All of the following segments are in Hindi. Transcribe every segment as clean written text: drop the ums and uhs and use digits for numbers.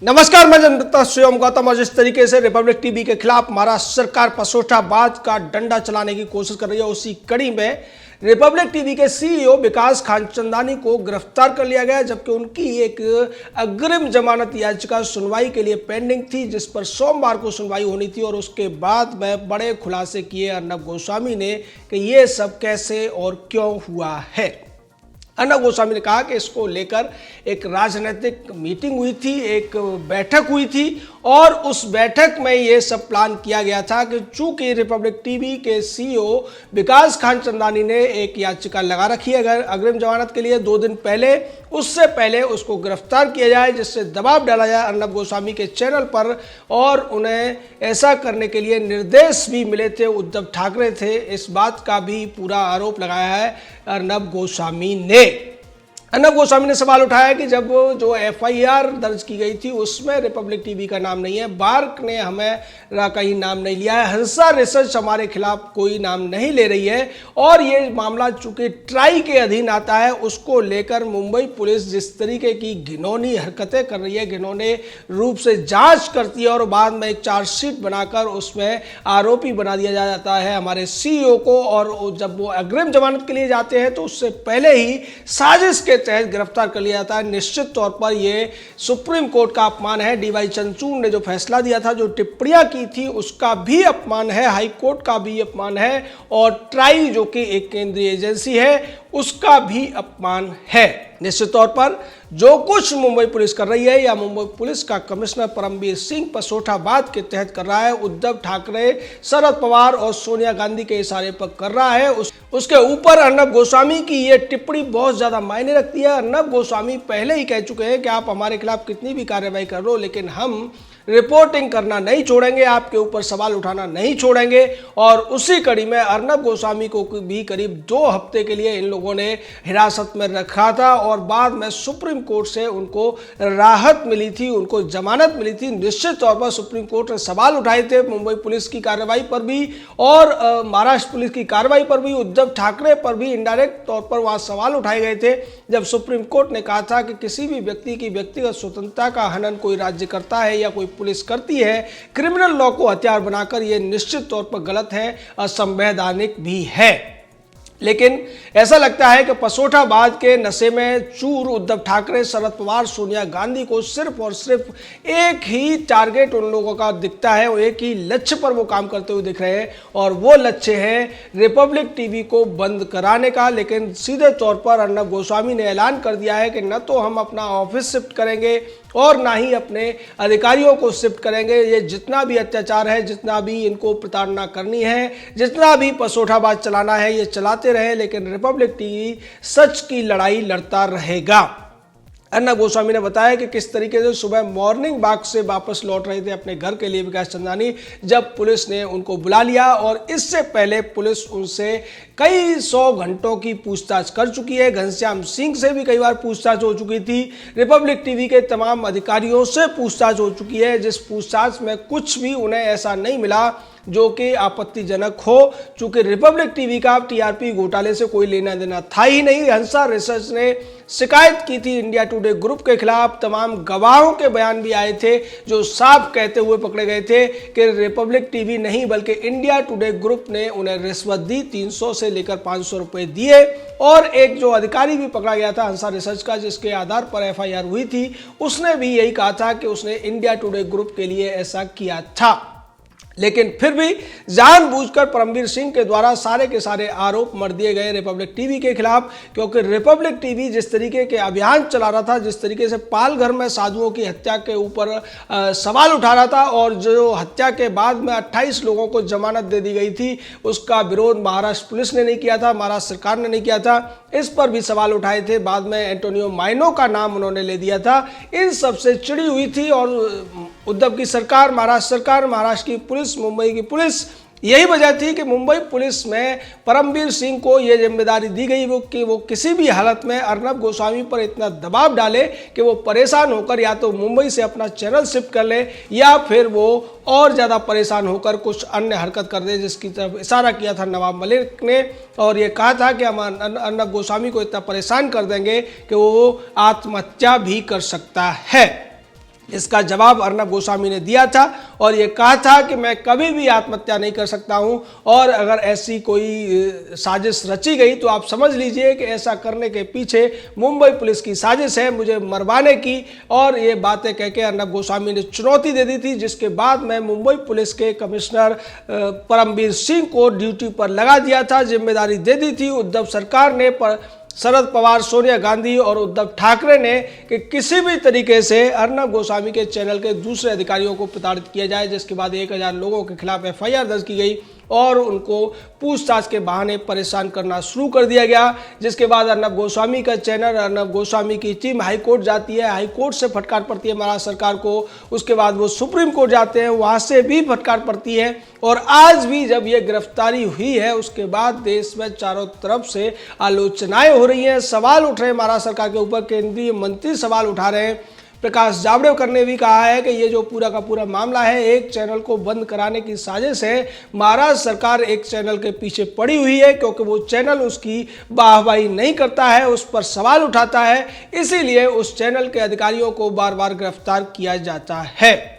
नमस्कार, मैं जनता स्वयं गौतम। और जिस तरीके से रिपब्लिक टीवी के खिलाफ महाराष्ट्र सरकार पसोटाबाज का डंडा चलाने की कोशिश कर रही है, उसी कड़ी में रिपब्लिक टीवी के सीईओ विकास खानचंदानी को गिरफ्तार कर लिया गया, जबकि उनकी एक अग्रिम जमानत याचिका सुनवाई के लिए पेंडिंग थी, जिस पर सोमवार को सुनवाई होनी थी। और उसके बाद में बड़े खुलासे किए अर्नब गोस्वामी ने कि ये सब कैसे और क्यों हुआ है। अर्नब गोस्वामी ने कहा कि इसको लेकर एक राजनीतिक मीटिंग हुई थी, एक बैठक हुई थी और उस बैठक में ये सब प्लान किया गया था कि चूंकि रिपब्लिक टीवी के सीईओ विकास खानचंदानी ने एक याचिका लगा रखी है अग्रिम जमानत के लिए 2 दिन पहले, उससे पहले उसको गिरफ्तार किया जाए, जिससे दबाव डाला जाए अर्नब गोस्वामी के चैनल पर। और उन्हें ऐसा करने के लिए निर्देश भी मिले थे, उद्धव ठाकरे थे। इस बात का भी पूरा आरोप लगाया है अर्नब गोस्वामी ने। अर्नब गोस्वामी ने सवाल उठाया कि जब जो एफआईआर दर्ज की गई थी उसमें रिपब्लिक टीवी का नाम नहीं है, बार्क ने हमें कहीं नाम नहीं लिया है, हंसा रिसर्च हमारे खिलाफ कोई नाम नहीं ले रही है। और ये मामला चूंकि ट्राई के अधीन आता है, उसको लेकर मुंबई पुलिस जिस तरीके की घिनौनी हरकतें कर रही है, घिनौने रूप से जांच करती है और बाद में एक चार्जशीट बनाकर उसमें आरोपी बना दिया जाता है हमारे सीईओ को। और जब वो अग्रिम जमानत के लिए जाते हैं तो उससे पहले ही साजिश के तहत गिरफ्तार कर लिया जाता है। निश्चित तौर पर यह सुप्रीम कोर्ट का अपमान है। डीवाई चंद्रचूड़ ने जो फैसला दिया था, जो टिप्पणियां की थी, उसका भी अपमान है, हाई कोर्ट का भी अपमान है और ट्राई जो कि एक केंद्रीय एजेंसी है उसका भी अपमान है। निश्चित तौर पर जो कुछ मुंबई पुलिस कर रही है या मुंबई पुलिस का कमिश्नर परमबीर सिंह पसोटाबाद के तहत कर रहा है, उद्धव ठाकरे, शरद पवार और सोनिया गांधी के इशारे पर कर रहा है, उसके ऊपर अर्नब गोस्वामी की ये टिप्पणी बहुत ज्यादा मायने रखती है। अर्नब गोस्वामी पहले ही कह चुके हैं कि आप हमारे खिलाफ कितनी भी कार्रवाई कर लो, लेकिन हम रिपोर्टिंग करना नहीं छोड़ेंगे, आपके ऊपर सवाल उठाना नहीं छोड़ेंगे। और उसी कड़ी में अर्नब गोस्वामी को भी करीब 2 हफ्ते के लिए इन लोगों ने हिरासत में रखा था और बाद में सुप्रीम कोर्ट से उनको राहत मिली थी, उनको जमानत मिली थी। निश्चित तौर पर सुप्रीम कोर्ट ने सवाल उठाए थे मुंबई पुलिस की कार्रवाई पर भी और महाराष्ट्र पुलिस की कार्रवाई पर भी, उद्धव ठाकरे पर भी इनडायरेक्ट तौर पर वहां सवाल उठाए गए थे, जब सुप्रीम कोर्ट ने कहा था कि किसी भी व्यक्ति की व्यक्तिगत स्वतंत्रता का हनन कोई राज्य करता है या कोई पुलिस करती है, क्रिमिनल लॉ को हथियार बनाकर, यह निश्चित तौर पर गलत है, असंवैधानिक भी है। लेकिन ऐसा लगता है कि पसोटाबाद के नशे में चूर उद्धव ठाकरे, शरद पवार, सोनिया गांधी को सिर्फ और सिर्फ एक ही टारगेट उन लोगों का दिखता है, वो एक ही लक्ष्य पर वो काम करते हुए दिख रहे हैं और वो लक्ष्य है रिपब्लिक टीवी को बंद कराने का। लेकिन सीधे तौर पर अर्नब गोस्वामी ने ऐलान कर दिया है कि न तो हम अपना ऑफिस शिफ्ट करेंगे और ना ही अपने अधिकारियों को शिफ्ट करेंगे। ये जितना भी अत्याचार है, जितना भी इनको प्रताड़ना करनी है, जितना भी पसोटाबाज चलाना है, ये चलाते रहे, लेकिन रिपब्लिक टीवी सच की लड़ाई लड़ता रहेगा। अर्नब गोस्वामी ने बताया कि किस तरीके से सुबह मॉर्निंग वॉक से वापस लौट रहे थे अपने घर के लिए विकास चंदानी, जब पुलिस ने उनको बुला लिया। और इससे पहले पुलिस उनसे कई 100 घंटों की पूछताछ कर चुकी है। घनश्याम सिंह से भी कई बार पूछताछ हो चुकी थी, रिपब्लिक टीवी के तमाम अधिकारियों से पूछताछ हो चुकी है, जिस पूछताछ में कुछ भी उन्हें ऐसा नहीं मिला जो कि आपत्तिजनक हो, चूंकि रिपब्लिक टीवी का टीआरपी घोटाले से कोई लेना देना था ही नहीं। हंसा रिसर्च ने शिकायत की थी इंडिया टुडे ग्रुप के खिलाफ, तमाम गवाहों के बयान भी आए थे जो साफ कहते हुए पकड़े गए थे कि रिपब्लिक टीवी नहीं बल्कि इंडिया टुडे ग्रुप ने उन्हें रिश्वत दी, 300 से लेकर 500 रुपए दिए। और एक जो अधिकारी भी पकड़ा गया था हंसा रिसर्च का, जिसके आधार पर एफआईआर हुई थी, उसने भी यही कहा था कि उसने इंडिया टुडे ग्रुप के लिए ऐसा किया था। लेकिन फिर भी जानबूझकर परमबीर सिंह के द्वारा सारे के सारे आरोप मर दिए गए रिपब्लिक टीवी के खिलाफ, क्योंकि रिपब्लिक टीवी जिस तरीके के अभियान चला रहा था, जिस तरीके से पालघर में साधुओं की हत्या के ऊपर सवाल उठा रहा था और जो हत्या के बाद में 28 लोगों को जमानत दे दी गई थी, उसका विरोध महाराष्ट्र पुलिस ने नहीं किया था, महाराष्ट्र सरकार ने नहीं किया था, इस पर भी सवाल उठाए थे। बाद में एंटोनियो माइनो का नाम उन्होंने ले दिया था। इन सबसे चिड़ी हुई थी और उद्धव की सरकार, महाराष्ट्र की पुलिस, मुंबई की पुलिस, यही वजह थी कि मुंबई पुलिस में परमबीर सिंह को यह जिम्मेदारी दी गई कि वो किसी भी हालत में अर्नब गोस्वामी पर इतना दबाव डाले कि वो परेशान होकर या तो मुंबई से अपना चैनल शिफ्ट कर ले या फिर वो और ज़्यादा परेशान होकर कुछ अन्य हरकत कर दे, जिसकी तरफ इशारा किया था नवाब मलिक ने। और ये कहा था कि हम अर्नब गोस्वामी को इतना परेशान कर देंगे कि वो आत्महत्या भी कर सकता है। इसका जवाब अर्नब गोस्वामी ने दिया था और ये कहा था कि मैं कभी भी आत्महत्या नहीं कर सकता हूं और अगर ऐसी कोई साजिश रची गई तो आप समझ लीजिए कि ऐसा करने के पीछे मुंबई पुलिस की साजिश है मुझे मरवाने की। और ये बातें कह के अर्नब गोस्वामी ने चुनौती दे दी थी, जिसके बाद मैं मुंबई पुलिस के कमिश्नर परमबीर सिंह को ड्यूटी पर लगा दिया था, जिम्मेदारी दे दी थी। उद्धव सरकार ने शरद पवार, सोनिया गांधी और उद्धव ठाकरे ने कि किसी भी तरीके से अर्नब गोस्वामी के चैनल के दूसरे अधिकारियों को प्रताड़ित किया जाए, जिसके बाद 1000 लोगों के खिलाफ एफआईआर दर्ज की गई और उनको पूछताछ के बहाने परेशान करना शुरू कर दिया गया। जिसके बाद अर्नब गोस्वामी का चैनल, अर्नब गोस्वामी की टीम हाई कोर्ट जाती है, हाई कोर्ट से फटकार पड़ती है महाराष्ट्र सरकार को। उसके बाद वो सुप्रीम कोर्ट जाते हैं, वहाँ से भी फटकार पड़ती है। और आज भी जब ये गिरफ्तारी हुई है उसके बाद देश में चारों तरफ से आलोचनाएं हो रही हैं, सवाल उठ रहे हैं महाराष्ट्र सरकार के ऊपर। केंद्रीय मंत्री सवाल उठा रहे हैं। प्रकाश जावड़ेकर ने भी कहा है कि ये जो पूरा का पूरा मामला है एक चैनल को बंद कराने की साजिश है। महाराष्ट्र सरकार एक चैनल के पीछे पड़ी हुई है क्योंकि वो चैनल उसकी वाहवाही नहीं करता है, उस पर सवाल उठाता है, इसीलिए उस चैनल के अधिकारियों को बार बार गिरफ्तार किया जाता है।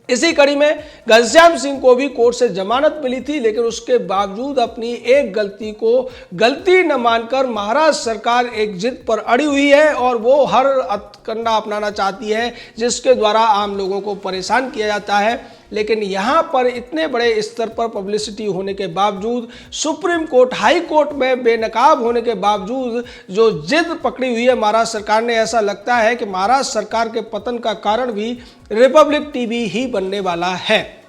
इसी कड़ी में घनश्याम सिंह को भी कोर्ट से जमानत मिली थी, लेकिन उसके बावजूद अपनी एक गलती को गलती न मानकर महाराष्ट्र सरकार एक जिद पर अड़ी हुई है और वो हर हथकंडा अपनाना चाहती है जिसके द्वारा आम लोगों को परेशान किया जाता है। लेकिन यहाँ पर इतने बड़े स्तर पर पब्लिसिटी होने के बावजूद, सुप्रीम कोर्ट, हाई कोर्ट में बेनकाब होने के बावजूद जो जिद पकड़ी हुई है महाराष्ट्र सरकार ने, ऐसा लगता है कि महाराष्ट्र सरकार के पतन का कारण भी रिपब्लिक टीवी ही बनने वाला है।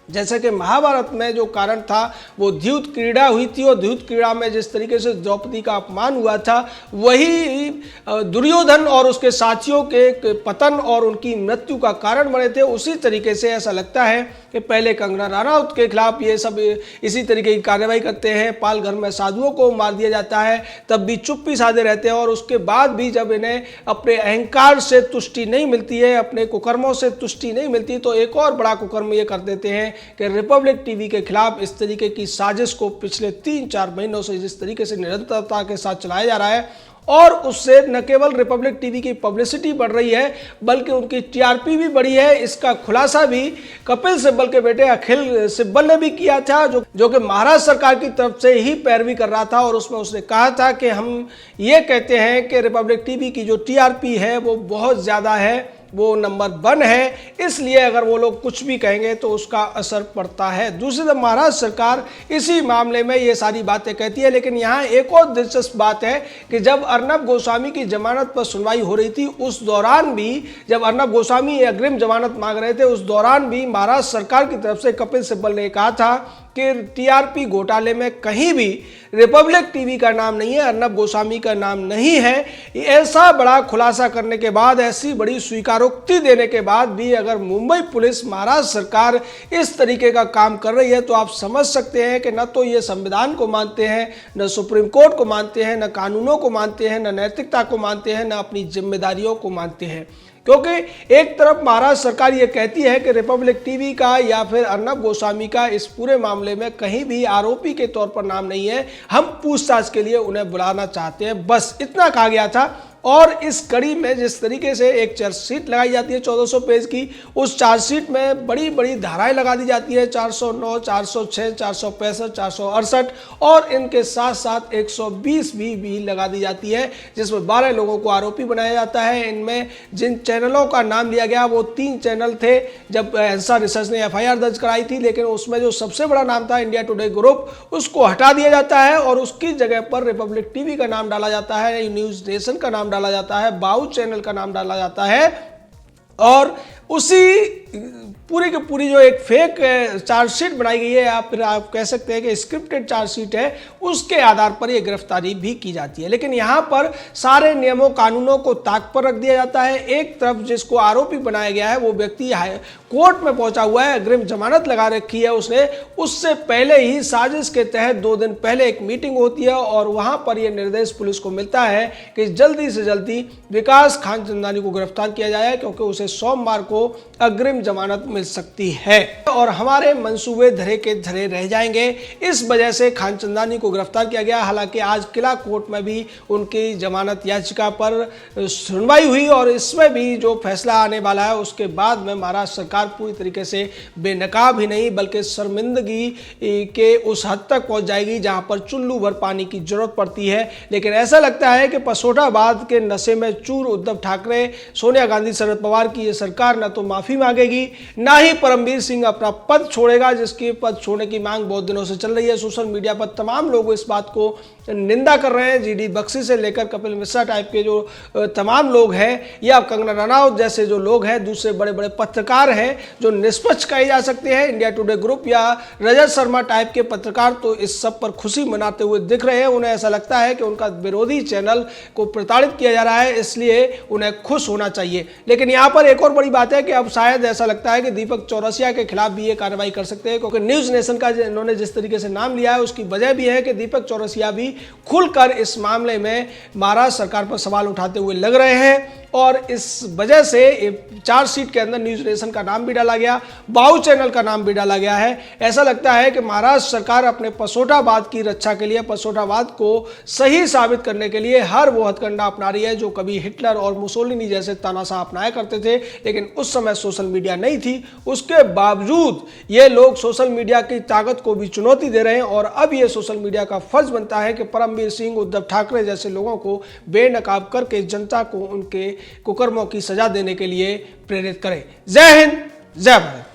जैसे कि महाभारत में जो कारण था वो द्यूत क्रीड़ा हुई थी और द्यूत क्रीड़ा में जिस तरीके से द्रौपदी का अपमान हुआ था, वही दुर्योधन और उसके साथियों के पतन और उनकी मृत्यु का कारण बने थे। उसी तरीके से ऐसा लगता है कि पहले कंगना रनौत के खिलाफ ये सब इसी तरीके की कार्रवाई करते हैं, पाल घर में साधुओं को मार दिया जाता है, तब भी चुप्पी साधे रहते हैं और उसके बाद भी जब इन्हें अपने अहंकार से तुष्टि नहीं मिलती है, अपने कुकर्मों से तुष्टि नहीं मिलती, तो एक और बड़ा कुकर्म ये कर देते हैं कि रिपब्लिक टीवी के खिलाफ इस तरीके की साजिश को पिछले 3-4 महीनों से जिस तरीके से निरंतरता के साथ चलाया जा रहा है और उससे न केवल रिपब्लिक टीवी की पब्लिसिटी बढ़ रही है बल्कि उनकी टीआरपी भी बढ़ी है। इसका खुलासा भी कपिल सिब्बल के बेटे अखिल सिब्बल ने भी किया था, जो कि महाराष्ट्र सरकार की तरफ से ही पैरवी कर रहा था और उसमें उसने कहा था कि हम ये कहते हैं कि रिपब्लिक टीवी की जो टीआरपी है वो बहुत ज़्यादा है, वो नंबर 1 है, इसलिए अगर वो लोग कुछ भी कहेंगे तो उसका असर पड़ता है। दूसरी तरफ महाराष्ट्र सरकार इसी मामले में ये सारी बातें कहती है। लेकिन यहाँ एक और दिलचस्प बात है कि जब अर्नब गोस्वामी की जमानत पर सुनवाई हो रही थी, उस दौरान भी जब अर्नब गोस्वामी अग्रिम जमानत मांग रहे थे, उस दौरान भी महाराष्ट्र सरकार की तरफ से कपिल सिब्बल ने कहा था कि टीआरपी घोटाले में कहीं भी रिपब्लिक टीवी का नाम नहीं है, अर्नब गोस्वामी का नाम नहीं है। ऐसा बड़ा खुलासा करने के बाद, ऐसी बड़ी स्वीकारोक्ति देने के बाद भी अगर मुंबई पुलिस, महाराष्ट्र सरकार इस तरीके का काम कर रही है तो आप समझ सकते हैं कि न तो ये संविधान को मानते हैं, न सुप्रीम कोर्ट को मानते हैं, न कानूनों को मानते हैं, न नैतिकता को मानते हैं, न अपनी जिम्मेदारियों को मानते हैं। क्योंकि एक तरफ महाराष्ट्र सरकार ये कहती है कि रिपब्लिक टीवी का या फिर अर्नब गोस्वामी का इस पूरे मामले में कहीं भी आरोपी के तौर पर नाम नहीं है, हम पूछताछ के लिए उन्हें बुलाना चाहते हैं, बस इतना कहा गया था। और इस कड़ी में जिस तरीके से एक चार्जशीट लगाई जाती है 1400 पेज की, उस चार्जशीट में बड़ी बड़ी धाराएं लगा दी जाती है, 409, 406, 465, 468 और इनके साथ साथ 120 भी लगा दी जाती है, जिसमें 12 लोगों को आरोपी बनाया जाता है। इनमें जिन चैनलों का नाम लिया गया वो 3 चैनल थे जब आंसर रिसर्च ने एफआईआर दर्ज कराई थी, लेकिन उसमें जो सबसे बड़ा नाम था इंडिया टुडे ग्रुप, उसको हटा दिया जाता है और उसकी जगह पर रिपब्लिक टीवी का नाम डाला जाता है, न्यूज नेशन का नाम डाला जाता है, बाउ चैनल का नाम डाला जाता है और उसी पूरी की पूरी जो एक फेक चार्जशीट बनाई गई है, या फिर आप कह सकते हैं कि स्क्रिप्टेड चार्जशीट है, उसके आधार पर यह गिरफ्तारी भी की जाती है। लेकिन यहाँ पर सारे नियमों कानूनों को ताक पर रख दिया जाता है। एक तरफ जिसको आरोपी बनाया गया है वो व्यक्ति कोर्ट में पहुंचा हुआ है, अग्रिम जमानत लगा रखी है उसने, उससे पहले ही साजिश के तहत 2 दिन पहले एक मीटिंग होती है और वहां पर यह निर्देश पुलिस को मिलता है कि जल्दी से जल्दी विकास खानचंदानी को गिरफ्तार किया जाए क्योंकि उसे सोमवार को अग्रिम जमानत मिल सकती है और हमारे मंसूबे धरे के धरे रह जाएंगे। इस वजह से खानचंदानी को गिरफ्तार किया गया। हालांकि आज किला कोर्ट में भी उनकी जमानत याचिका पर सुनवाई हुई और इसमें भी जो फैसला आने वाला है उसके बाद में महाराष्ट्र सरकार पूरी तरीके से बेनकाब ही नहीं बल्कि शर्मिंदगी के उस हद तक पहुंच जाएगी जहां पर चुल्लू भर पानी की जरूरत पड़ती है। लेकिन ऐसा लगता है कि पसोटाबाद के नशे में चूर उद्धव ठाकरे, सोनिया गांधी, शरद पवार की ये सरकार न तो माफी मांगेगी ना ही परमवीर सिंह अपना पद छोड़ेगा, जिसकी पद छोड़ने की मांग बहुत दिनों से चल रही है। सोशल मीडिया पर तमाम लोग इस बात को निंदा कर रहे हैं। जीडी बख्शी से लेकर कपिल मिश्रा टाइप के जो तमाम लोग हैं या कंगना रनौत जैसे जो लोग हैं, दूसरे बड़े बड़े पत्रकार हैं जो निष्पक्ष कहे जा सकते हैं, इंडिया टुडे ग्रुप या रजत शर्मा टाइप के पत्रकार तो इस सब पर खुशी मनाते हुए दिख रहे हैं। उन्हें ऐसा लगता है कि उनका विरोधी चैनल को प्रताड़ित किया जा रहा है, इसलिए उन्हें खुश होना चाहिए। लेकिन यहाँ पर एक और बड़ी बात है कि अब शायद ऐसा लगता है कि दीपक चौरसिया के खिलाफ भी ये कार्रवाई कर सकते हैं, क्योंकि न्यूज नेशन का इन्होंने जिस तरीके से नाम लिया है उसकी वजह भी है कि दीपक चौरसिया भी खुलकर इस मामले में महाराष्ट्र सरकार पर सवाल उठाते हुए लग रहे हैं और इस वजह से चार्जशीट के अंदर न्यूज नेशन का नाम भी डाला गया, बाऊ चैनल का नाम भी डाला गया है। ऐसा लगता है कि महाराष्ट्र सरकार अपने पसोटाबाद की रक्षा के लिए, पसोटाबाद को सही साबित करने के लिए हर वो हथकंडा अपना रही है जो कभी हिटलर और मुसोलिनी जैसे तानाशाह अपनाया करते थे। लेकिन उस समय सोशल मीडिया नहीं थी, उसके बावजूद ये लोग सोशल मीडिया की ताकत को भी चुनौती दे रहे हैं और अब ये सोशल मीडिया का फर्ज बनता है कि परमवीर सिंह, उद्धव ठाकरे जैसे लोगों को बेनकाब करके जनता को उनके कुकर्मों की सजा देने के लिए प्रेरित करें। जय हिंद, जय भारत।